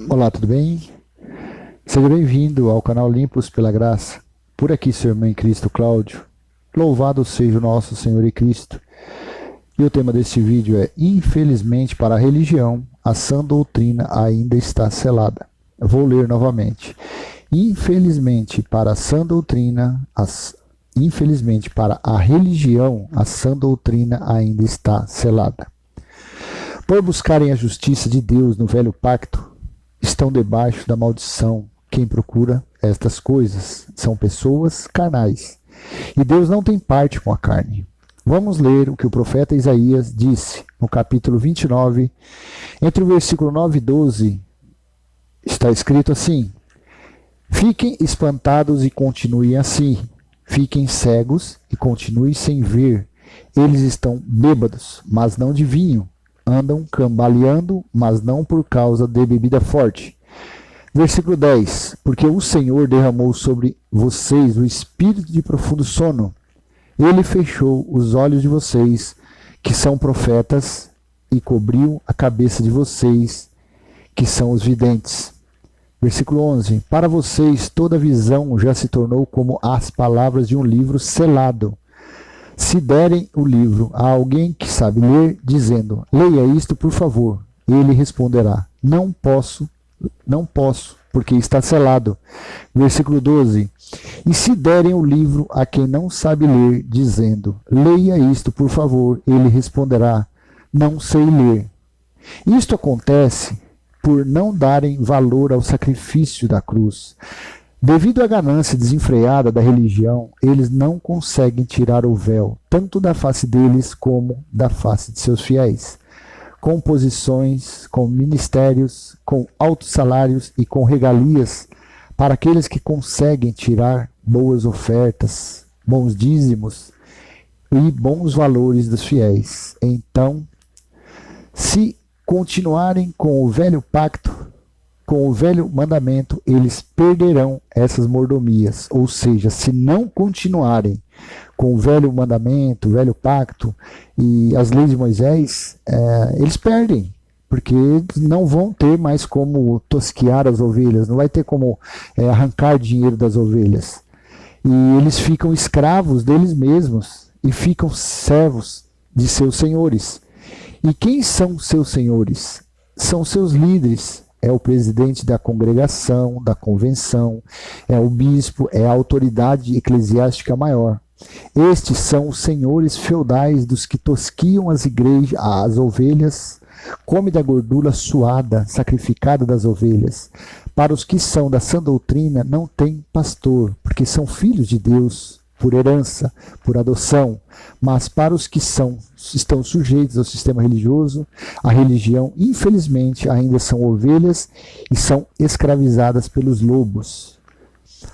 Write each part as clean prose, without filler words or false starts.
Olá, tudo bem? Seja bem-vindo ao canal Limpos pela Graça. Por aqui, seu irmão em Cristo, Cláudio. Louvado seja o nosso Senhor e Cristo. E o tema deste vídeo é: infelizmente, para a religião, a sã doutrina ainda está selada. Eu vou ler novamente. Infelizmente, para a sã doutrina, infelizmente, para a religião, a sã doutrina ainda está selada. Por buscarem a justiça de Deus no velho pacto, estão debaixo da maldição. Quem procura estas coisas são pessoas carnais. E Deus não tem parte com a carne. Vamos ler o que o profeta Isaías disse no capítulo 29, entre o versículo 9 e 12, está escrito assim: fiquem espantados e continuem assim, fiquem cegos e continuem sem ver. Eles estão bêbados, mas não de vinho, andam cambaleando, mas não por causa de bebida forte. Versículo 10: porque o Senhor derramou sobre vocês o espírito de profundo sono. Ele fechou os olhos de vocês, que são profetas, e cobriu a cabeça de vocês, que são os videntes. Versículo 11: para vocês toda visão já se tornou como as palavras de um livro selado. Se derem o livro a alguém que sabe ler, dizendo: leia isto, por favor, ele responderá: não posso, porque está selado. Versículo 12: e se derem o livro a quem não sabe ler, dizendo: leia isto, por favor, ele responderá: não sei ler. Isto acontece por não darem valor ao sacrifício da cruz. Devido à ganância desenfreada da religião, eles não conseguem tirar o véu, tanto da face deles como da face de seus fiéis. Com posições, com ministérios, com altos salários e com regalias, para aqueles que conseguem tirar boas ofertas, bons dízimos e bons valores dos fiéis. Então, se continuarem com o velho pacto, com o velho mandamento, eles perderão essas mordomias. Ou seja, se não continuarem com o velho mandamento, o velho pacto e as leis de Moisés, eles perdem, porque não vão ter mais como tosquiar as ovelhas, não vai ter como arrancar dinheiro das ovelhas. E eles ficam escravos deles mesmos e ficam servos de seus senhores. E quem são seus senhores? São seus líderes. É o presidente da congregação, da convenção, é o bispo, é a autoridade eclesiástica maior. Estes são os senhores feudais dos que tosquiam as igrejas, as ovelhas, come da gordura suada, sacrificada das ovelhas. Para os que são da sã doutrina, não tem pastor, porque são filhos de Deus, por herança, por adoção. Mas para os que estão sujeitos ao sistema religioso, a religião, infelizmente, ainda são ovelhas e são escravizadas pelos lobos.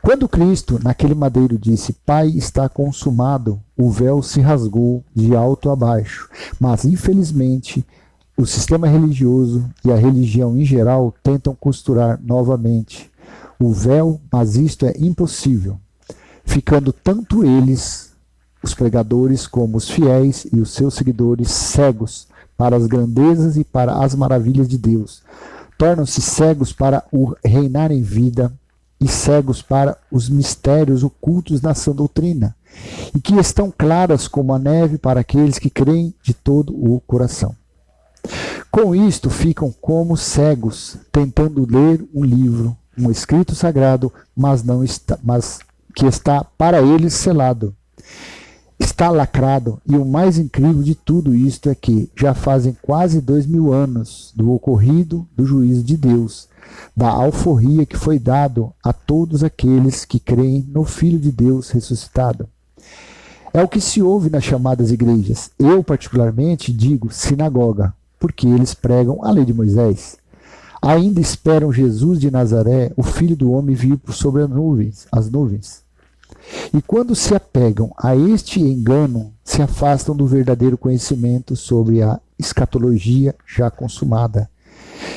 Quando Cristo, naquele madeiro, disse: Pai, está consumado, o véu se rasgou de alto a baixo. Mas, infelizmente, o sistema religioso e a religião em geral tentam costurar novamente o véu, mas isto é impossível, ficando tanto eles, os pregadores, como os fiéis e os seus seguidores, cegos para as grandezas e para as maravilhas de Deus. Tornam-se cegos para o reinar em vida e cegos para os mistérios ocultos na sã doutrina, e que estão claras como a neve para aqueles que creem de todo o coração. Com isto ficam como cegos, tentando ler um livro, um escrito sagrado, mas que está para eles selado. Está lacrado, e o mais incrível de tudo isto é que já fazem quase 2000 anos do ocorrido do juízo de Deus, da alforria que foi dado a todos aqueles que creem no Filho de Deus ressuscitado. É o que se ouve nas chamadas igrejas. Eu, particularmente, digo sinagoga, porque eles pregam a lei de Moisés. Ainda esperam Jesus de Nazaré, o Filho do Homem, vir por sobre as nuvens. E quando se apegam a este engano, se afastam do verdadeiro conhecimento sobre a escatologia já consumada.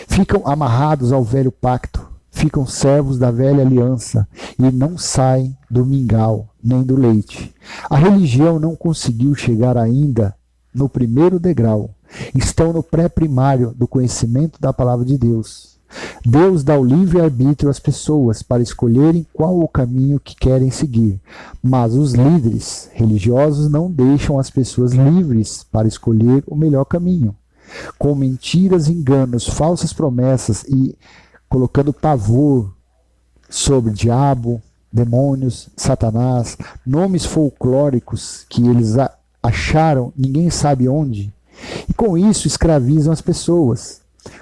Ficam amarrados ao velho pacto, ficam servos da velha aliança e não saem do mingau nem do leite. A religião não conseguiu chegar ainda no primeiro degrau. Estão no pré-primário do conhecimento da palavra de Deus. Deus dá o livre-arbítrio às pessoas para escolherem qual o caminho que querem seguir, mas os líderes religiosos não deixam as pessoas livres para escolher o melhor caminho. Com mentiras, enganos, falsas promessas e colocando pavor sobre diabo, demônios, Satanás, nomes folclóricos que eles acharam ninguém sabe onde, e com isso escravizam as pessoas,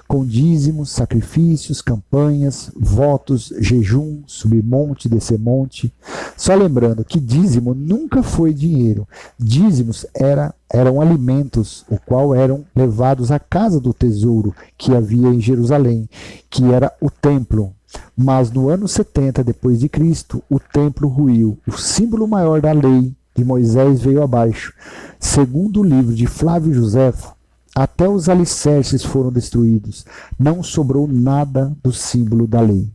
com dízimos, sacrifícios, campanhas, votos, jejum, subir monte, descer monte. Só lembrando que dízimo nunca foi dinheiro. Dízimos eram alimentos, o qual eram levados à casa do tesouro que havia em Jerusalém, que era o templo. Mas no ano 70 depois de Cristo, o templo ruiu. O símbolo maior da lei de Moisés veio abaixo. Segundo o livro de Flávio Joséfo, até os alicerces foram destruídos. Não sobrou nada do símbolo da lei.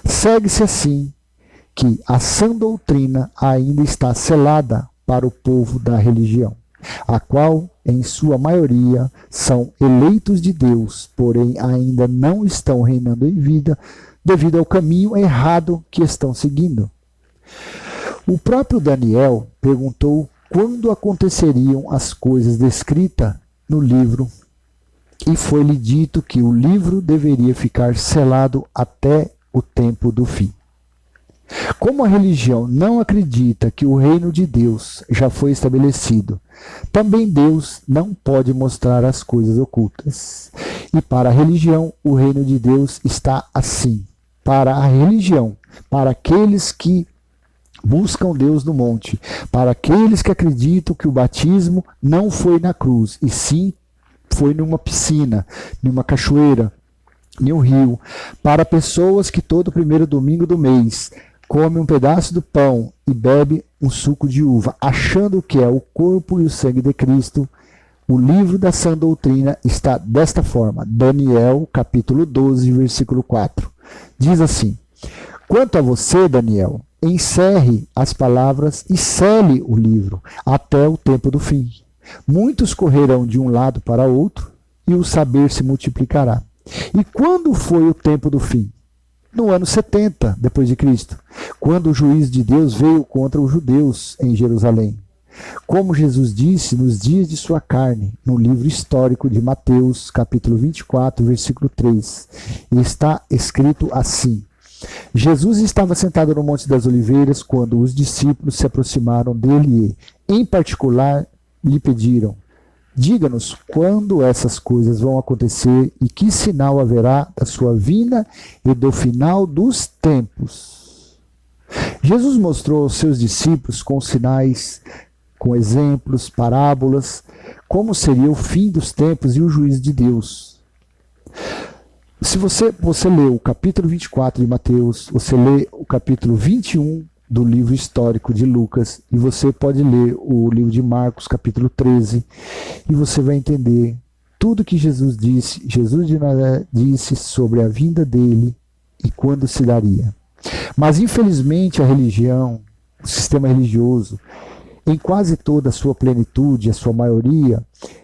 Segue-se assim que a sã doutrina ainda está selada para o povo da religião, a qual, em sua maioria, são eleitos de Deus, porém ainda não estão reinando em vida devido ao caminho errado que estão seguindo. O próprio Daniel perguntou quando aconteceriam as coisas descritas no livro, e foi-lhe dito que o livro deveria ficar selado até o tempo do fim. Como a religião não acredita que o reino de Deus já foi estabelecido, também Deus não pode mostrar as coisas ocultas. E para a religião, o reino de Deus está assim. Para a religião, para aqueles que buscam Deus no monte, para aqueles que acreditam que o batismo não foi na cruz, e sim foi numa piscina, numa cachoeira, em um rio, para pessoas que todo primeiro domingo do mês come um pedaço do pão e bebe um suco de uva, achando que é o corpo e o sangue de Cristo. O livro da sã doutrina está desta forma. Daniel, capítulo 12, versículo 4. Diz assim: quanto a você, Daniel, encerre as palavras e cele o livro até o tempo do fim. Muitos correrão de um lado para outro e o saber se multiplicará. E quando foi o tempo do fim? No ano 70 depois de Cristo, quando o juízo de Deus veio contra os judeus em Jerusalém. Como Jesus disse nos dias de sua carne, no livro histórico de Mateus, capítulo 24, versículo 3, e está escrito assim: Jesus estava sentado no Monte das Oliveiras quando os discípulos se aproximaram dele e, em particular, lhe pediram: diga-nos quando essas coisas vão acontecer e que sinal haverá da sua vinda e do final dos tempos. Jesus mostrou aos seus discípulos com sinais, com exemplos, parábolas, como seria o fim dos tempos e o juízo de Deus. Se você lê o capítulo 24 de Mateus, você lê o capítulo 21 do livro histórico de Lucas, e você pode ler o livro de Marcos, capítulo 13, e você vai entender tudo que Jesus disse, Jesus de Nazaré disse sobre a vinda dele e quando se daria. Mas, infelizmente, a religião, o sistema religioso, em quase toda a sua plenitude, a sua maioria,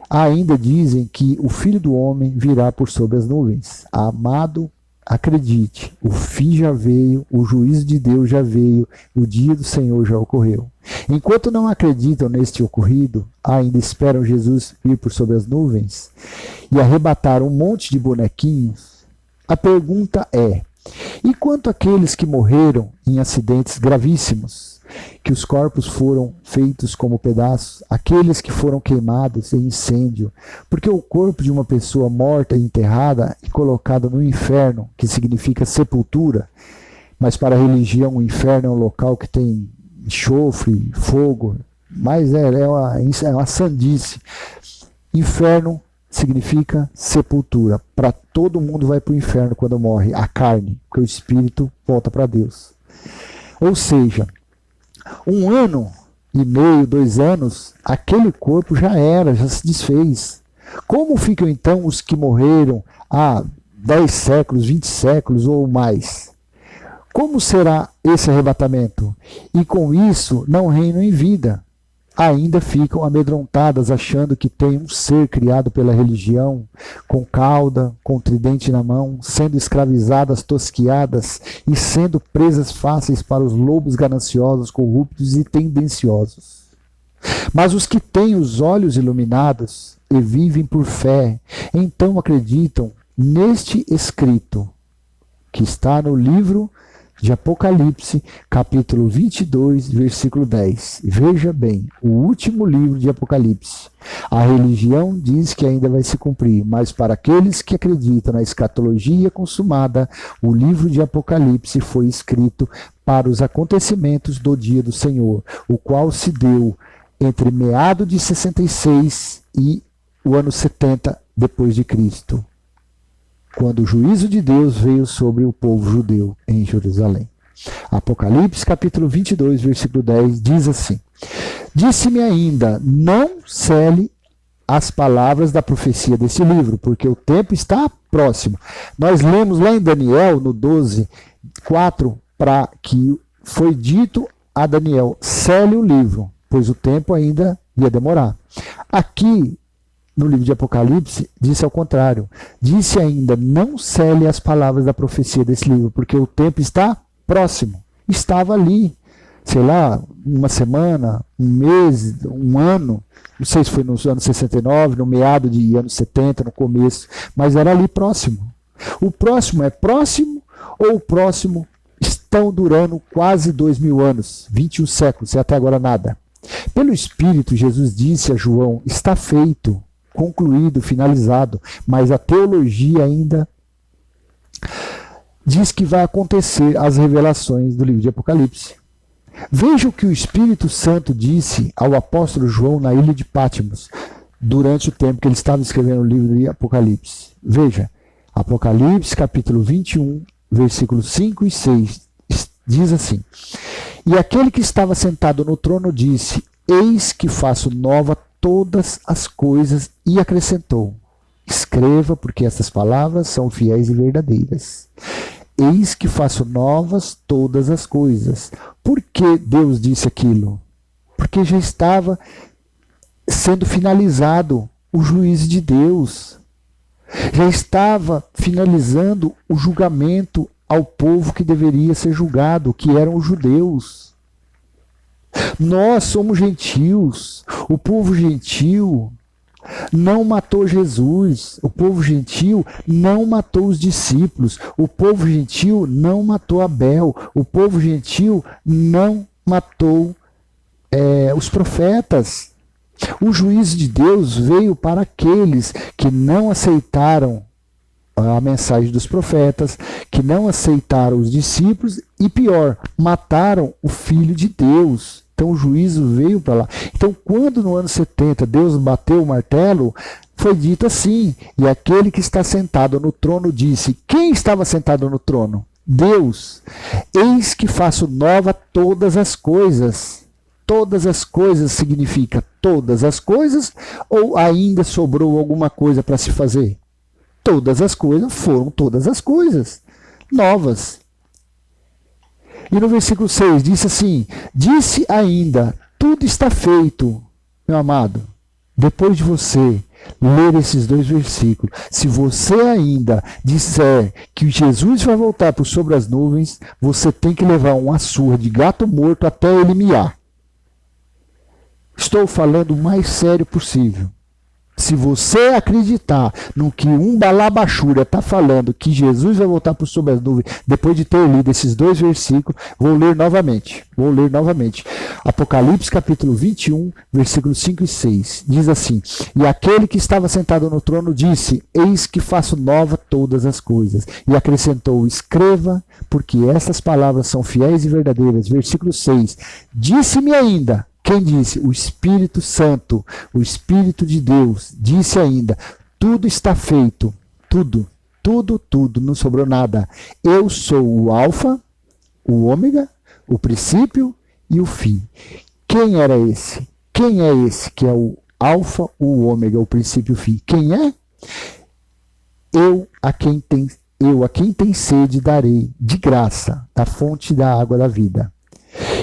ainda dizem que o Filho do Homem virá por sobre as nuvens. Amado, acredite, o fim já veio, o juízo de Deus já veio, o dia do Senhor já ocorreu. Enquanto não acreditam neste ocorrido, ainda esperam Jesus vir por sobre as nuvens e arrebatar um monte de bonequinhos, a pergunta é: e quanto àqueles que morreram em acidentes gravíssimos, que os corpos foram feitos como pedaços, aqueles que foram queimados em incêndio, porque o corpo de uma pessoa morta e enterrada e colocada no inferno, que significa sepultura, mas para a religião o inferno é um local que tem enxofre, fogo, mas é uma sandice. Inferno significa sepultura. Para todo mundo vai para o inferno quando morre, a carne, porque o espírito volta para Deus. Ou seja, 1 ano e meio, 2 anos, aquele corpo já se desfez. Como ficam então os que morreram há 10 séculos, 20 séculos ou mais? Como será esse arrebatamento? E com isso não reinam em vida. ainda ficam amedrontadas, achando que tem um ser criado pela religião, com cauda, com tridente na mão, sendo escravizadas, tosquiadas e sendo presas fáceis para os lobos gananciosos, corruptos e tendenciosos. Mas os que têm os olhos iluminados e vivem por fé, então acreditam neste escrito, que está no livro de Apocalipse, capítulo 22, versículo 10. Veja bem, o último livro de Apocalipse. A religião diz que ainda vai se cumprir, mas para aqueles que acreditam na escatologia consumada, o livro de Apocalipse foi escrito para os acontecimentos do dia do Senhor, o qual se deu entre meado de 66 e o ano 70 depois de Cristo, quando o juízo de Deus veio sobre o povo judeu em Jerusalém. Apocalipse capítulo 22, versículo 10, diz assim: Disse-me ainda, não cele as palavras da profecia desse livro, porque o tempo está próximo. Nós lemos lá em Daniel, no 12, 4, para que foi dito a Daniel, cele o livro, pois o tempo ainda ia demorar. Aqui, no livro de Apocalipse, disse ao contrário. Disse ainda, não cele as palavras da profecia desse livro, porque o tempo está próximo. Estava ali, sei lá, uma semana, um mês, um ano, não sei se foi nos anos 69, no meado de anos 70, no começo, mas era ali próximo. O próximo é próximo ou o próximo estão durando quase 2000 anos, 21 séculos, e até agora nada. Pelo Espírito, Jesus disse a João, está feito, concluído, finalizado, mas a teologia ainda diz que vai acontecer as revelações do livro de Apocalipse. Veja o que o Espírito Santo disse ao apóstolo João na ilha de Patmos, durante o tempo que ele estava escrevendo o livro de Apocalipse. Veja, Apocalipse capítulo 21, versículos 5 e 6, diz assim: E aquele que estava sentado no trono disse, eis que faço nova todas as coisas, e acrescentou, escreva, porque essas palavras são fiéis e verdadeiras. Eis que faço novas todas as coisas. Por que Deus disse aquilo? Porque já estava sendo finalizado o juízo de Deus. Já estava finalizando o julgamento ao povo que deveria ser julgado, que eram os judeus. Nós somos gentios. O povo gentil não matou Jesus. O povo gentil não matou os discípulos. O povo gentil não matou Abel. O povo gentil não matou os profetas. O juízo de Deus veio para aqueles que não aceitaram a mensagem dos profetas, que não aceitaram os discípulos e, pior, mataram o Filho de Deus. Então o juízo veio para lá. Então quando no ano 70 Deus bateu o martelo, foi dito assim, e aquele que está sentado no trono disse, quem estava sentado no trono? Deus. Eis que faço nova todas as coisas. Todas as coisas significa todas as coisas ou ainda sobrou alguma coisa para se fazer? Todas as coisas foram todas as coisas novas. E no versículo 6 disse assim, disse ainda, tudo está feito, meu amado. Depois de você ler esses dois versículos, se você ainda disser que Jesus vai voltar por sobre as nuvens, você tem que levar uma surra de gato morto até ele miar. Estou falando o mais sério possível. Se você acreditar no que um balabachura está falando, que Jesus vai voltar por sobre as nuvens, depois de ter lido esses dois versículos, vou ler novamente. Apocalipse capítulo 21, versículos 5 e 6. Diz assim, e aquele que estava sentado no trono disse, eis que faço nova todas as coisas. E acrescentou, escreva, porque essas palavras são fiéis e verdadeiras. Versículo 6, disse-me ainda, quem disse? O Espírito Santo, o Espírito de Deus, disse ainda, tudo está feito, tudo, não sobrou nada. Eu sou o Alfa, o Ômega, o princípio e o fim. Quem era esse? Quem é esse que é o Alfa, o Ômega, o princípio e o fim? Quem é? Eu a quem tem sede darei, de graça, da fonte da água da vida.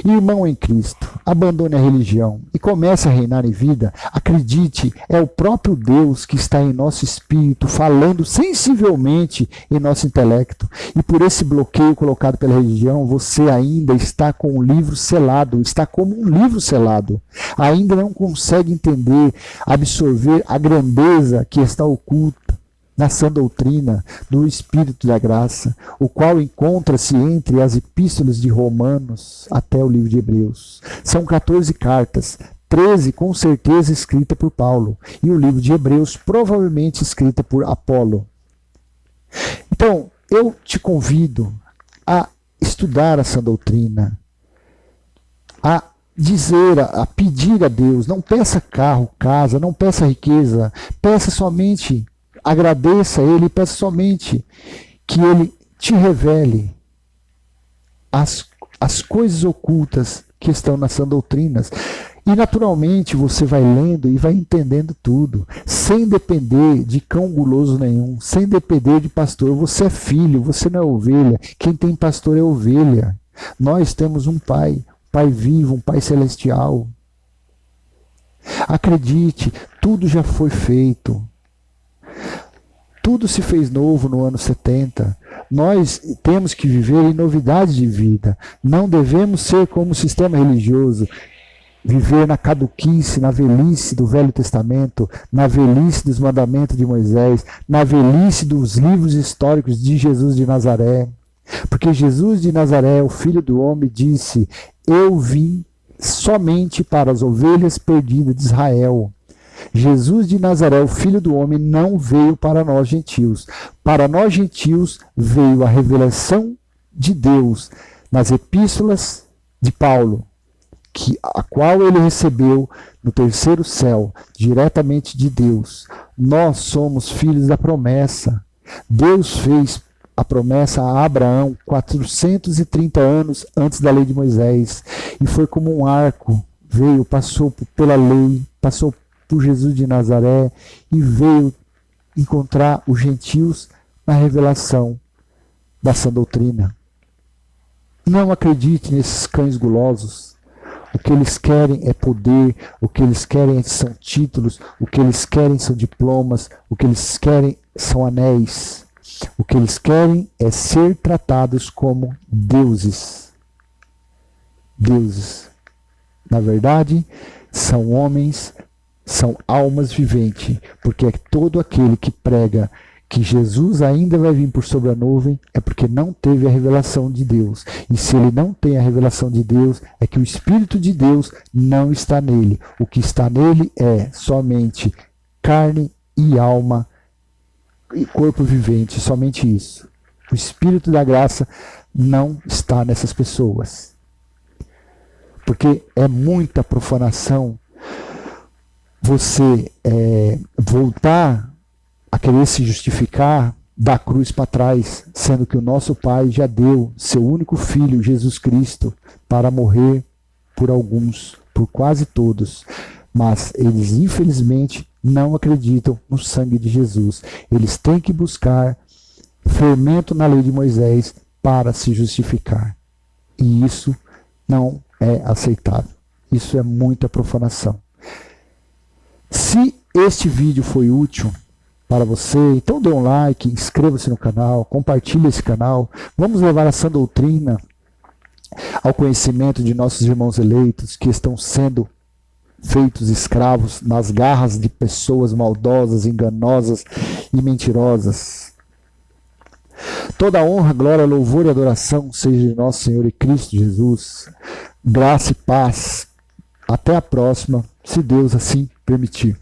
Irmão em Cristo, abandone a religião e comece a reinar em vida. Acredite, é o próprio Deus que está em nosso espírito, falando sensivelmente em nosso intelecto. E por esse bloqueio colocado pela religião, você ainda está com um livro selado, está como um livro selado. Ainda não consegue entender, absorver a grandeza que está oculta na sã doutrina do Espírito da Graça, o qual encontra-se entre as epístolas de Romanos até o livro de Hebreus. São 14 cartas, 13 com certeza escrita por Paulo, e o livro de Hebreus provavelmente escrita por Apolo. Então, eu te convido a estudar a sã doutrina, a dizer, a pedir a Deus, não peça carro, casa, não peça riqueza, peça somente, agradeça a Ele, peça somente que Ele te revele as coisas ocultas que estão nas sãs doutrinas. E naturalmente você vai lendo e vai entendendo tudo, sem depender de cão guloso nenhum, sem depender de pastor. Você é filho, você não é ovelha. Quem tem pastor é ovelha. Nós temos um Pai vivo, um Pai celestial. Acredite, tudo já foi feito. Tudo se fez novo no ano 70. Nós temos que viver em novidade de vida. Não devemos ser como o sistema religioso, viver na caduquice, na velhice do Velho Testamento, na velhice dos mandamentos de Moisés, na velhice dos livros históricos de Jesus de Nazaré. Porque Jesus de Nazaré, o Filho do Homem, disse: eu vim somente para as ovelhas perdidas de Israel. Jesus de Nazaré, o Filho do Homem, não veio para nós gentios. Para nós gentios veio a revelação de Deus nas epístolas de Paulo, a qual ele recebeu no terceiro céu, diretamente de Deus. Nós somos filhos da promessa. Deus fez a promessa a Abraão 430 anos antes da lei de Moisés. E foi como um arco, veio, passou pela lei, passou por Jesus de Nazaré e veio encontrar os gentios na revelação da sã doutrina. Não acredite nesses cães gulosos. O que eles querem é poder, o que eles querem são títulos, o que eles querem são diplomas, o que eles querem são anéis. O que eles querem é ser tratados como deuses. Deuses. Na verdade, são homens, são almas viventes, porque é todo aquele que prega que Jesus ainda vai vir por sobre a nuvem é porque não teve a revelação de Deus. E se ele não tem a revelação de Deus, é que o Espírito de Deus não está nele. O que está nele é somente carne e alma e corpo vivente, somente isso. O Espírito da graça não está nessas pessoas. Porque é muita profanação você voltar a querer se justificar da cruz para trás, sendo que o nosso Pai já deu seu único Filho, Jesus Cristo, para morrer por alguns, por quase todos. Mas eles, infelizmente, não acreditam no sangue de Jesus. Eles têm que buscar fermento na lei de Moisés para se justificar. E isso não é aceitável. Isso é muita profanação. Se este vídeo foi útil para você, então dê um like, inscreva-se no canal, compartilhe esse canal. Vamos levar a sã doutrina ao conhecimento de nossos irmãos eleitos que estão sendo feitos escravos nas garras de pessoas maldosas, enganosas e mentirosas. Toda honra, glória, louvor e adoração seja de nosso Senhor e Cristo Jesus. Graça e paz. Até a próxima, se Deus assim permitir.